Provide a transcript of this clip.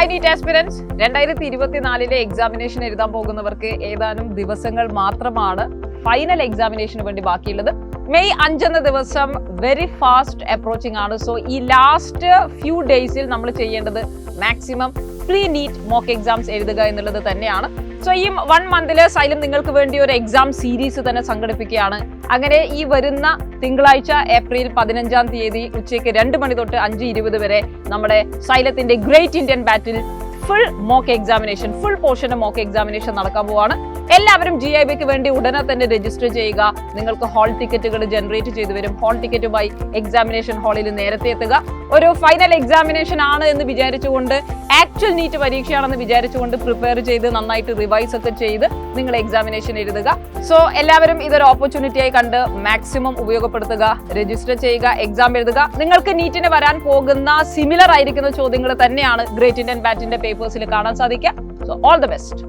High NEET aspirants 2024 examination എഴുതാൻ പോകുന്നവർക്ക് ഏതാനും ദിവസങ്ങൾ മാത്രമാണ് ഫൈനൽ എക്സാമിനേഷന് വേണ്ടി ബാക്കിയുള്ളത്. മെയ് 5 എന്ന ദിവസം വെരി ഫാസ്റ്റ് അപ്രോച്ചിങ് ആണ്. സോ ഈ ലാസ്റ്റ് ഫ്യൂ ഡേയ്സിൽ നമ്മൾ ചെയ്യേണ്ടത് maximum pre NEET mock exams എഴുതുക എന്നുള്ളത് തന്നെയാണ്. സോ ഈ 1 മന്തില് സൈലം നിങ്ങൾക്ക് വേണ്ടി ഒരു എക്സാം സീരീസ് തന്നെ സംഘടിപ്പിക്കുകയാണ്. അങ്ങനെ ഈ വരുന്ന തിങ്കളാഴ്ച ഏപ്രിൽ 15-ാം തീയതി ഉച്ചയ്ക്ക് 2 മണി തൊട്ട് 5:20 വരെ നമ്മുടെ സൈലത്തിന്റെ great Indian battle full mock examination, full portion mock examination നടക്കാൻ പോവാണ്. എല്ലാവരും GIBക്ക് വേണ്ടി ഉടനെ തന്നെ രജിസ്റ്റർ ചെയ്യുക. നിങ്ങൾക്ക് ഹാൾ ടിക്കറ്റുകൾ ജനറേറ്റ് ചെയ്തു വരും. ഹാൾ ടിക്കറ്റുമായി എക്സാമിനേഷൻ ഹാളിൽ നേരത്തെ എത്തുക. ഒരു ഫൈനൽ എക്സാമിനേഷൻ ആണ് എന്ന് വിചാരിച്ചുകൊണ്ട്, ആക്ച്വൽ നീറ്റ് പരീക്ഷയാണെന്ന് വിചാരിച്ചുകൊണ്ട് പ്രിപ്പയർ ചെയ്ത് നന്നായിട്ട് റിവൈസ് ഒക്കെ ചെയ്ത് നിങ്ങൾ എക്സാമിനേഷൻ എഴുതുക. സോ എല്ലാവരും ഇതൊരു ഓപ്പർച്യൂണിറ്റി ആയി കണ്ട് മാക്സിമം ഉപയോഗപ്പെടുത്തുക, രജിസ്റ്റർ ചെയ്യുക, എക്സാം എഴുതുക. നിങ്ങൾക്ക് നീറ്റിന് വരാൻ പോകുന്ന സിമിലർ ആയിരിക്കുന്ന ചോദ്യങ്ങൾ തന്നെയാണ് ഗ്രേറ്റ് ഇന്ത്യൻ ബാറ്റിന്റെ പേപ്പേഴ്സിൽ കാണാൻ സാധിക്കുക. So all the best.